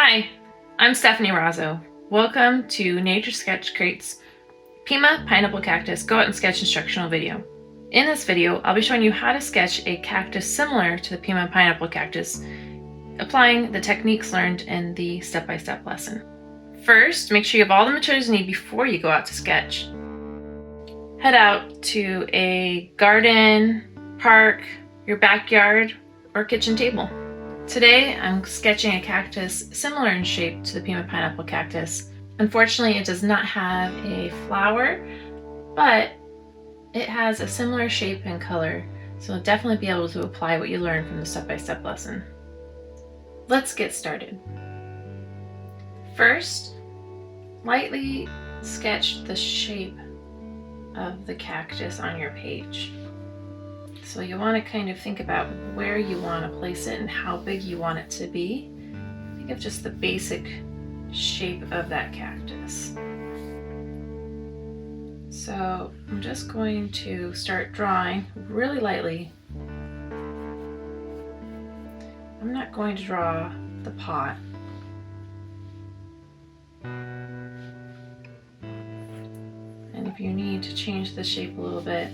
Hi, I'm Stephanie Rozzo. Welcome to Nature Sketch Crate's Pima Pineapple Cactus Go Out and Sketch instructional video. In this video, I'll be showing you how to sketch a cactus similar to the Pima Pineapple Cactus, applying the techniques learned in the step-by-step lesson. First, make sure you have all the materials you need before you go out to sketch. Head out to a garden, park, your backyard, or kitchen table. Today, I'm sketching a cactus similar in shape to the Pima Pineapple Cactus. Unfortunately, it does not have a flower, but it has a similar shape and color, so you'll definitely be able to apply what you learned from the step-by-step lesson. Let's get started. First, lightly sketch the shape of the cactus on your page. So you want to kind of think about where you want to place it and how big you want it to be. Think of just the basic shape of that cactus. So I'm just going to start drawing really lightly. I'm not going to draw the pot. And if you need to change the shape a little bit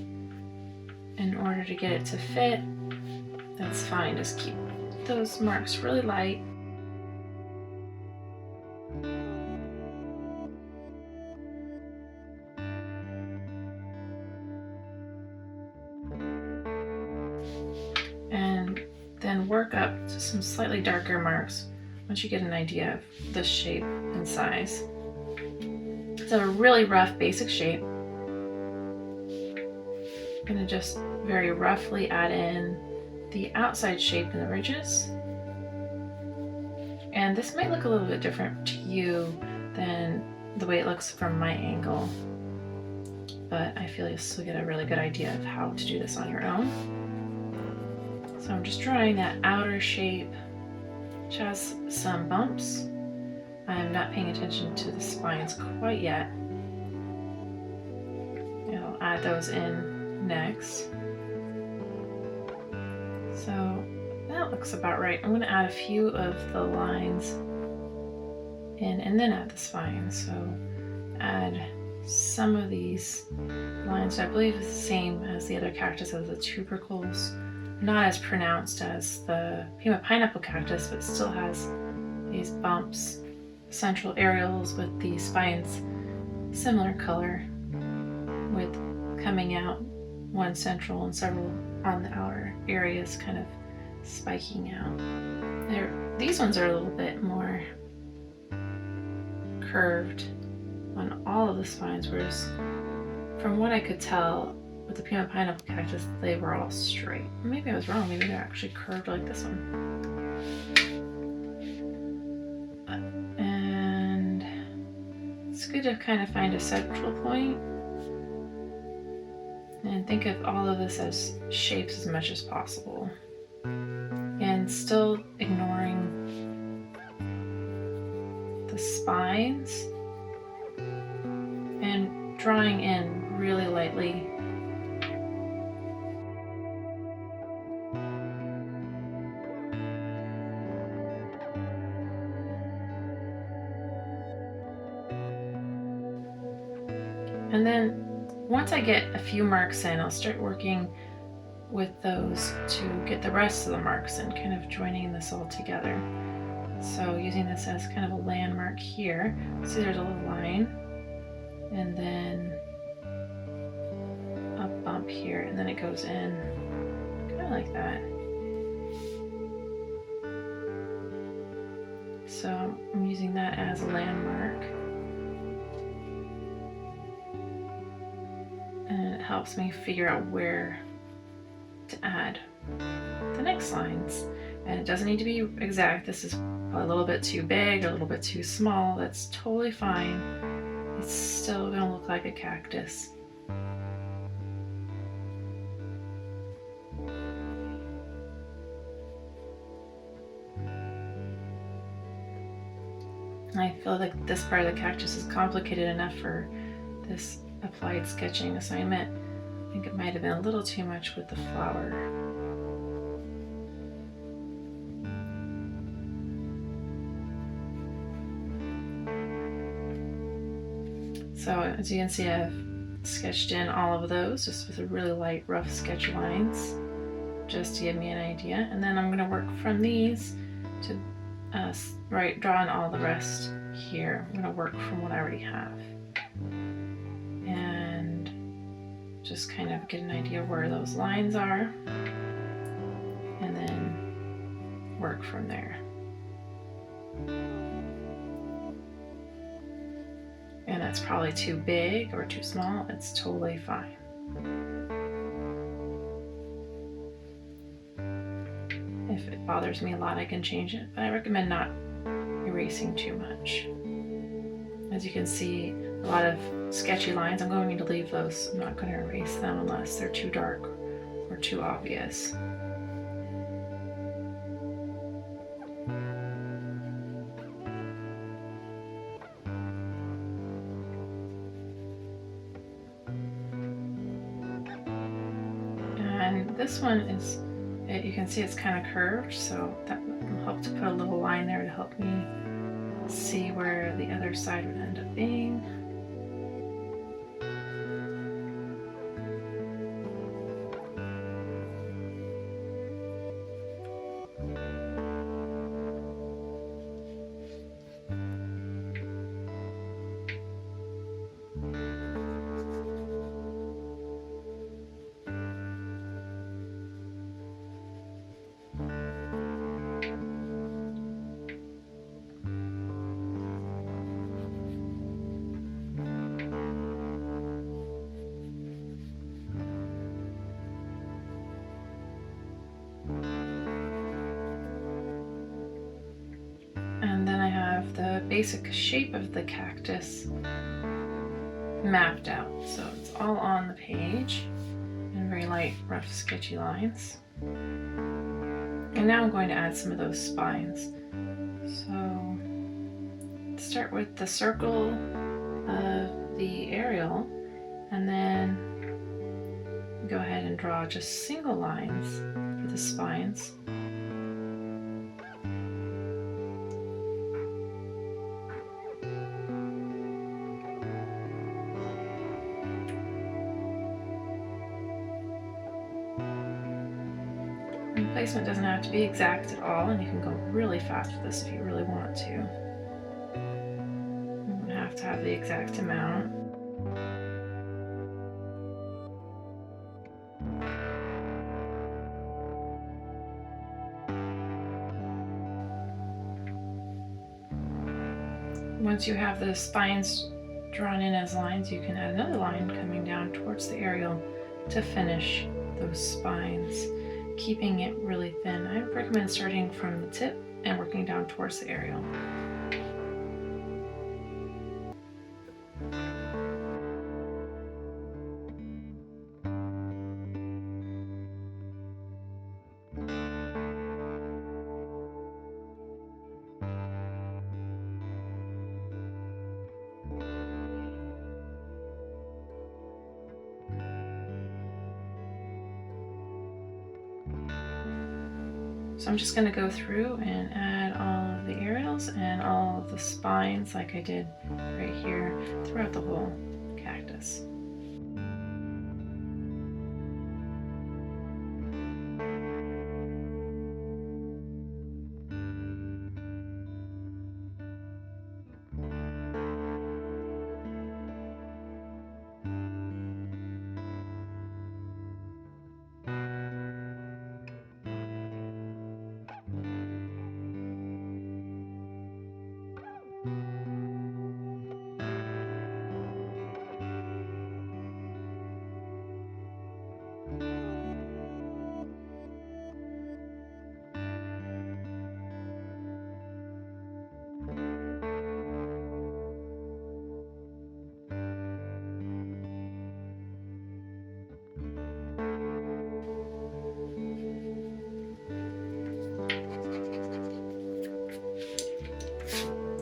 in order to get it to fit, that's fine. Just keep those marks really light. And then work up to some slightly darker marks once you get an idea of the shape and size. It's a really rough basic shape. I'm going to just very roughly add in the outside shape in the ridges. And this might look a little bit different to you than the way it looks from my angle, but I feel you'll still get a really good idea of how to do this on your own. So I'm just drawing that outer shape, which has some bumps. I'm not paying attention to the spines quite yet. I'll add those in next. So that looks about right. I'm going to add a few of the lines in and then add the spines. So add some of these lines, I believe is the same as the other cactus of the tubercles. Not as pronounced as the Pima Pineapple Cactus, but still has these bumps, central areoles with the spines similar color, with coming out one central and several on the outer areas kind of spiking out. These ones are a little bit more curved on all of the spines, whereas from what I could tell with the Pima Pineapple Cactus, they were all straight. Maybe I was wrong, maybe they're actually curved like this one. And it's good to kind of find a central point and think of all of this as shapes as much as possible, and still ignoring the spines and drawing in really lightly. And then once I get a few marks in, I'll start working with those to get the rest of the marks and kind of joining this all together. So using this as kind of a landmark here. See, there's a little line and then a bump here, and then it goes in kind of like that. So I'm using that as a landmark. And it helps me figure out where to add the next lines. And it doesn't need to be exact. This is a little bit too big or a little bit too small. That's totally fine. It's still going to look like a cactus. I feel like this part of the cactus is complicated enough for this applied sketching assignment. I think it might have been a little too much with the flower. So as you can see, I've sketched in all of those just with really light, rough sketch lines, just to give me an idea. And then I'm going to work from these to draw in all the rest here. I'm going to work from what I already have and just kind of get an idea where those lines are, and then work from there. And that's probably too big or too small. It's totally fine. If it bothers me a lot, I can change it, but I recommend not erasing too much. As you can see, a lot of sketchy lines, I'm going to leave those. I'm not going to erase them unless they're too dark or too obvious. And this one is, you can see it's kind of curved, so that will help to put a little line there to help me see where the other side would end up being. And then I have the basic shape of the cactus mapped out. So it's all on the page in very light, rough, sketchy lines. And now I'm going to add some of those spines. So start with the circle of the aerial, and then go ahead and draw just single lines for the spines. And placement doesn't have to be exact at all, and you can go really fast with this if you really want to. You don't have to have the exact amount. Once you have the spines drawn in as lines, you can add another line coming down towards the aerial to finish those spines, keeping it really thin. I recommend starting from the tip and working down towards the aerial. So I'm just going to go through and add all of the aerials and all of the spines like I did right here throughout the whole cactus.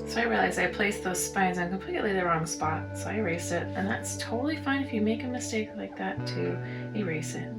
So I realized I placed those spines on completely the wrong spot, so I erased it, and that's totally fine if you make a mistake like that to erase it.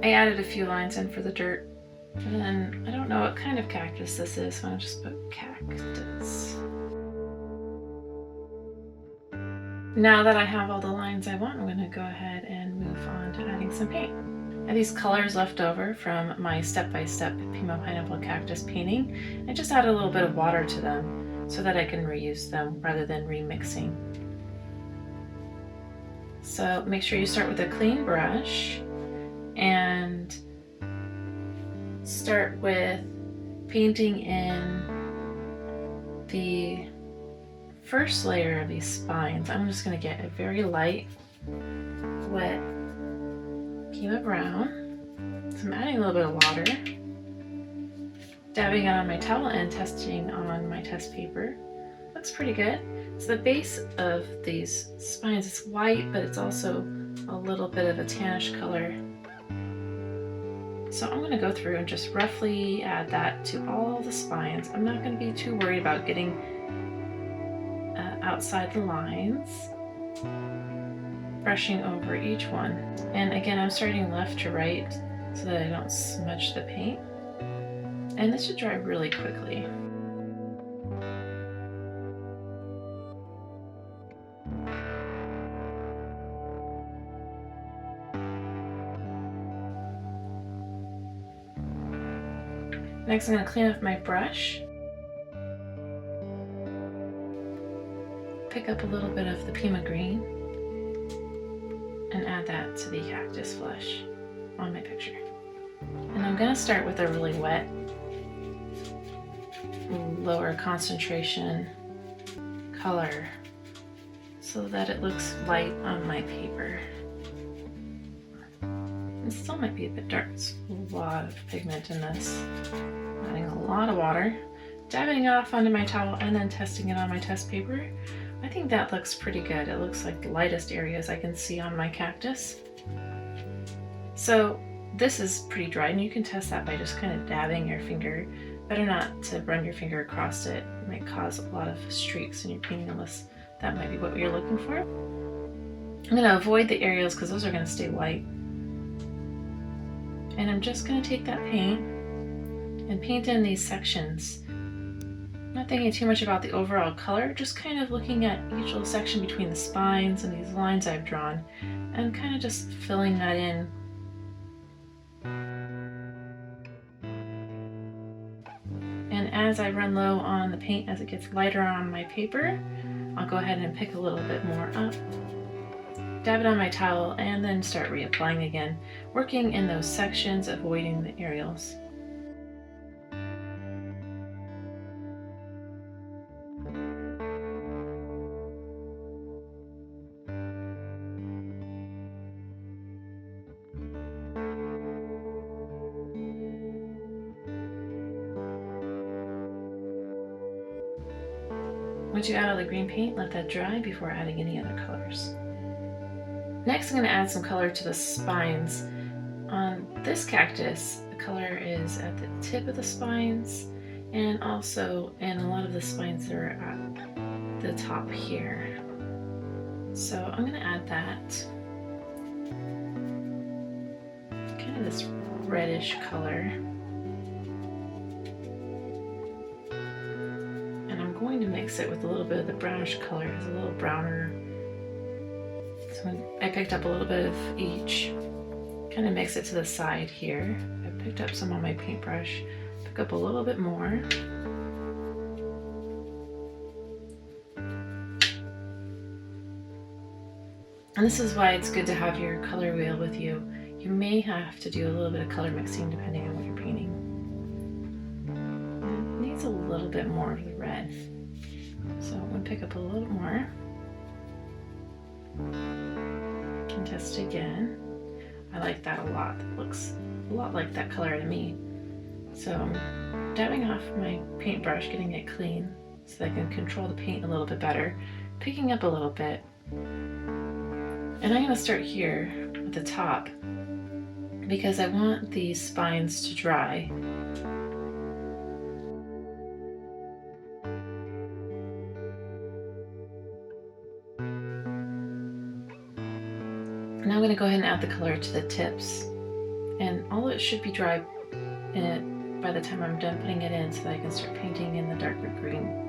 I added a few lines in for the dirt. And then I don't know what kind of cactus this is, so I'll just put cactus. Now that I have all the lines I want, I'm going to go ahead and move on to adding some paint. I have these colors left over from my step-by-step Pima Pineapple Cactus painting. I just added a little bit of water to them so that I can reuse them rather than remixing. So make sure you start with a clean brush and start with painting in the first layer of these spines. I'm just going to get a very light, wet Pima brown. So I'm adding a little bit of water, dabbing it on my towel and testing on my test paper. Looks pretty good. So the base of these spines is white, but it's also a little bit of a tannish color. So I'm going to go through and just roughly add that to all the spines. I'm not going to be too worried about getting outside the lines. Brushing over each one. And again, I'm starting left to right so that I don't smudge the paint. And this should dry really quickly. Next, I'm going to clean up my brush. Pick up a little bit of the Pima green and add that to the cactus flesh on my picture. And I'm going to start with a really wet, lower concentration color so that it looks light on my paper. It still might be a bit dark. There's a lot of pigment in this. Adding a lot of water, dabbing it off onto my towel and then testing it on my test paper. I think that looks pretty good. It looks like the lightest areas I can see on my cactus. So this is pretty dry, and you can test that by just kind of dabbing your finger. Better not to run your finger across it. It might cause a lot of streaks in your painting unless that might be what you're looking for. I'm going to avoid the areas because those are going to stay white. And I'm just going to take that paint and paint in these sections. Not thinking too much about the overall color, just kind of looking at each little section between the spines and these lines I've drawn and kind of just filling that in. And as I run low on the paint, as it gets lighter on my paper, I'll go ahead and pick a little bit more up, dab it on my towel, and then start reapplying again, working in those sections, avoiding the areas. Once you add all the green paint, let that dry before adding any other colors. Next, I'm going to add some color to the spines. On this cactus, the color is at the tip of the spines and also in a lot of the spines that are at the top here. So I'm going to add that. Kind of this reddish color. Going to mix it with a little bit of the brownish color. It's a little browner. So I picked up a little bit of each, kind of mix it to the side here. I picked up some on my paintbrush, pick up a little bit more. And this is why it's good to have your color wheel with you. You may have to do a little bit of color mixing depending on what you're painting. It needs a little bit more of the red. So I'm going to pick up a little more and test again. I like that a lot. It looks a lot like that color to me. So I'm dabbing off my paintbrush, getting it clean so that I can control the paint a little bit better, picking up a little bit. And I'm going to start here at the top because I want these spines to dry. Now I'm going to go ahead and add the color to the tips And all it should be dry by the time I'm done putting it in, so that I can start painting in the darker green.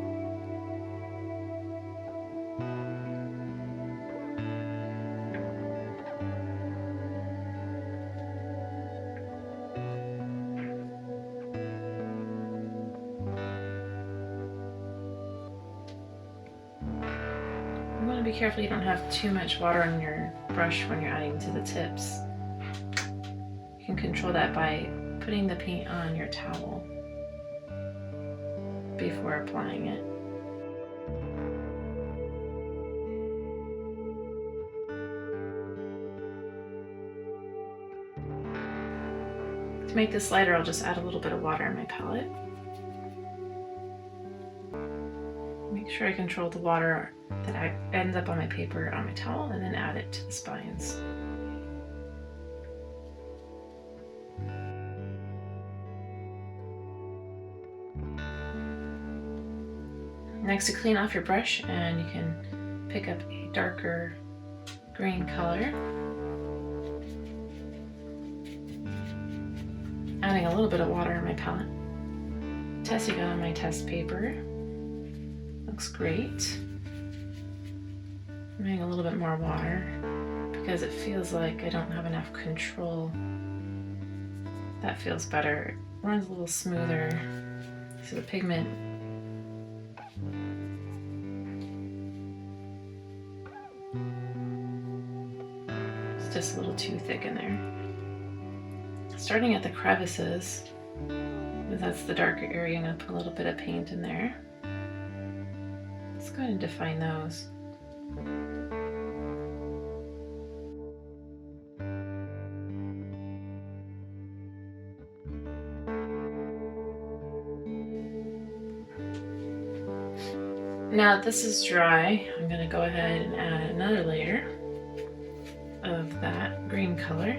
You want to be careful you don't have too much water on your brush when you're adding to the tips. You can control that by putting the paint on your towel before applying it. To make this lighter, I'll just add a little bit of water in my palette. Make sure I control the water that ends up on my paper on my towel, and then add it to the spines. Next, to clean off your brush, and you can pick up a darker green color. Adding a little bit of water in my palette. Testing it on my test paper. Looks great. I'm adding a little bit more water because it feels like I don't have enough control. That feels better. It runs a little smoother, so the pigment is just a little too thick in there. Starting at the crevices, because that's the darker area, I'm going to put a little bit of paint in there. Let's go ahead and define those. Now that this is dry, I'm going to go ahead and add another layer of that green color.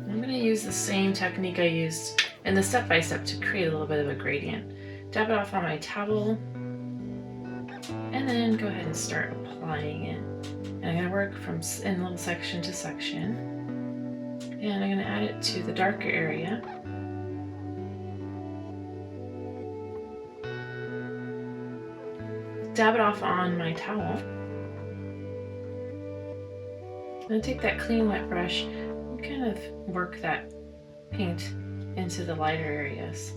I'm going to use the same technique I used in the step-by-step to create a little bit of a gradient. Dab it off on my towel, and then go ahead and start applying it. And I'm going to work from in little section to section, and I'm going to add it to the darker area. Dab it off on my towel. I'm going to take that clean wet brush and kind of work that paint into the lighter areas.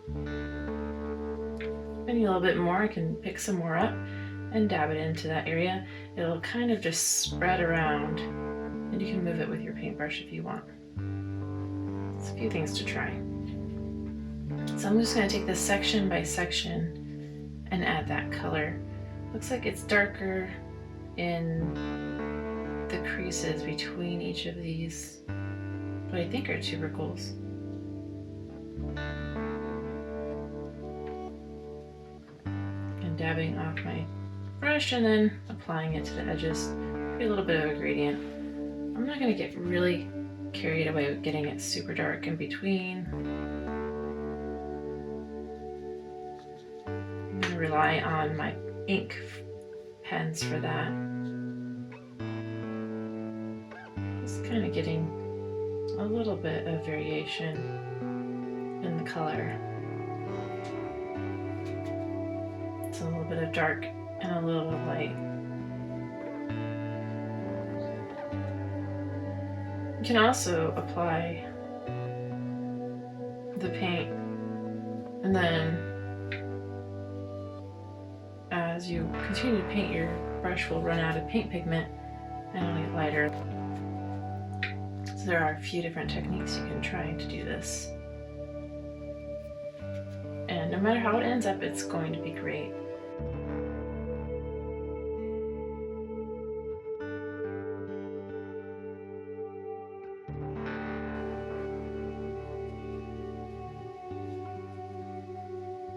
If I need a little bit more, I can pick some more up and dab it into that area. It'll kind of just spread around, and you can move it with your paintbrush if you want. It's a few things to try. So I'm just going to take this section by section and add that color. Looks like it's darker in the creases between each of these, what I think are tubercles. And dabbing off my brush and then applying it to the edges. Create a little bit of a gradient. I'm not going to get really carried away with getting it super dark in between. I'm going to rely on my ink pens for that. Just kind of getting a little bit of variation in the color. It's a little bit of dark and a little bit of light. You can also apply the paint, and then as you continue to paint, your brush will run out of paint pigment and it'll get lighter. So there are a few different techniques you can try to do this. And no matter how it ends up, it's going to be great.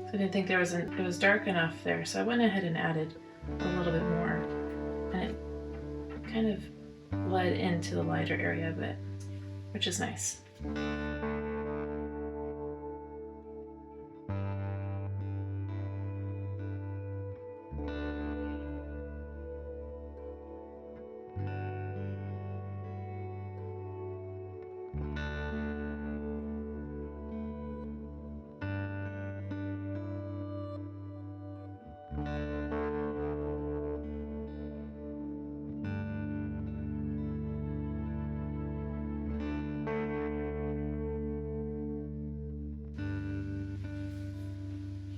So I didn't think it was dark enough there, so I went ahead and added a little bit more, and it kind of bled into the lighter area of it, which is nice.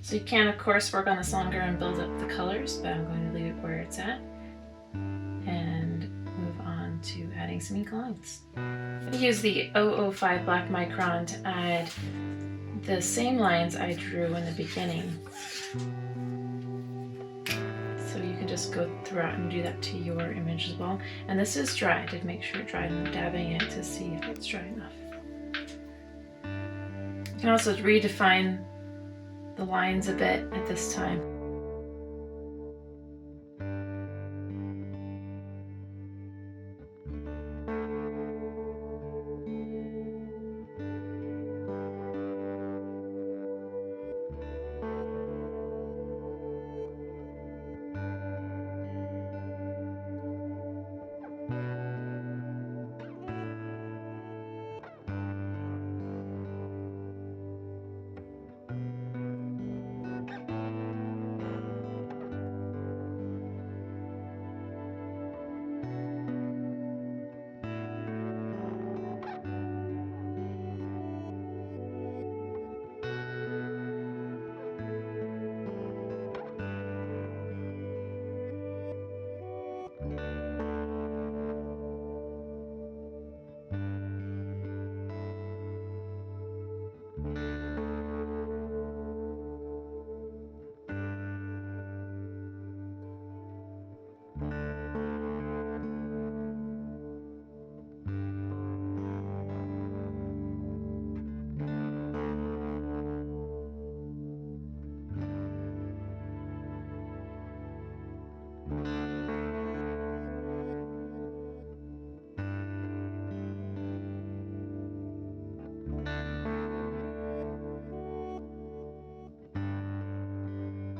So you can, of course, work on this longer and build up the colors, but I'm going to leave it where it's at and move on to adding some ink lines. I'm going to use the 005 black micron to add the same lines I drew in the beginning. So you can just go throughout and do that to your image as well. And this is dry. I did make sure it dried and I'm dabbing it to see if it's dry enough. You can also redefine the lines a bit at this time.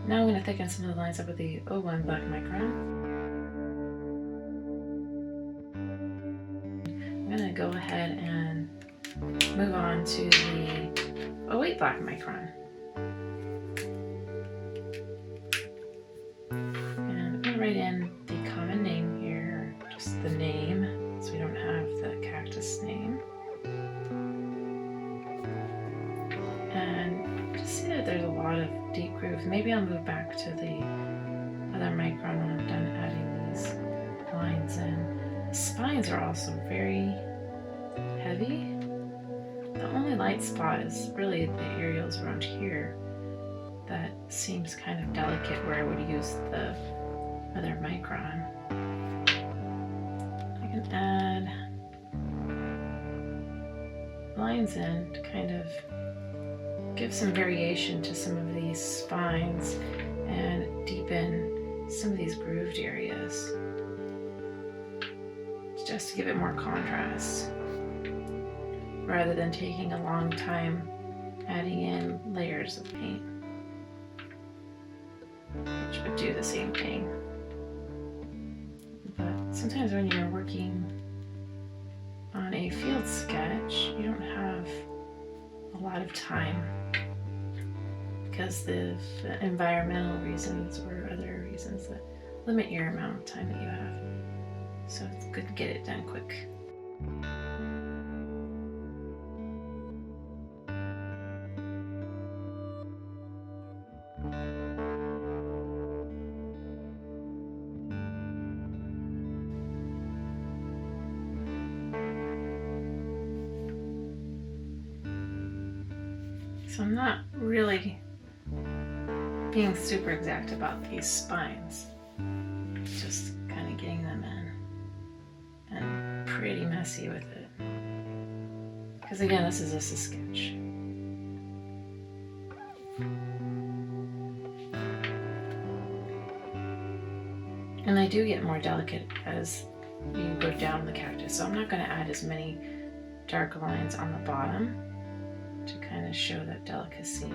Now I'm going to thicken some of the lines up with the 01 black micron. I'm going to go ahead and move on to the 08 black micron. And I'm going to write in the common name here, just the name, so we don't have the cactus name. And just see that there's a lot of deep grooves. Maybe I'll move back to the other micron when I'm done adding these lines in. The spines are also very heavy. The only light spot is really the areas around here that seems kind of delicate where I would use the other micron. I can add lines in to kind of give some variation to some of these spines and deepen some of these grooved areas, just to give it more contrast, rather than taking a long time adding in layers of paint, which would do the same thing. But sometimes when you're working on a field sketch, you don't have a lot of time because of environmental reasons or other reasons that limit your amount of time that you have. So it's good to get it done quick. So I'm not really being super exact about these spines, just kind of getting them in and pretty messy with it, because again, this is just a sketch. And they do get more delicate as you go down the cactus, so I'm not going to add as many dark lines on the bottom to kind of show that delicacy.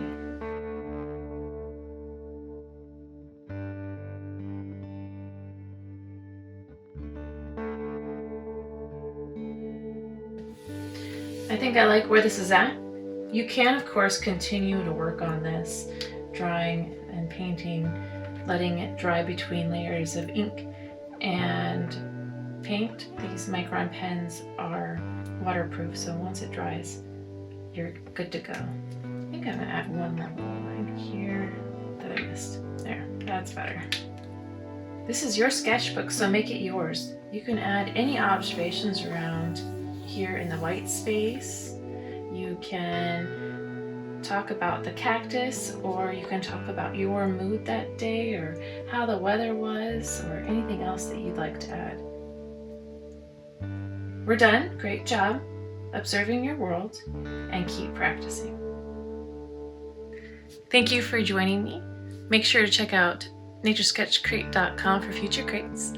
I think I like where this is at. You can, of course, continue to work on this, drawing and painting, letting it dry between layers of ink and paint. These micron pens are waterproof, so once it dries, you're good to go. I think I'm gonna add one more little line here. that's better. This is your sketchbook, so make it yours. You can add any observations around here in the white space. You can talk about the cactus, or you can talk about your mood that day, or how the weather was, or anything else that you'd like to add. We're done. Great job observing your world, and keep practicing. Thank you for joining me. Make sure to check out naturesketchcrate.com for future crates,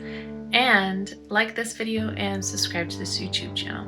and like this video and subscribe to this YouTube channel.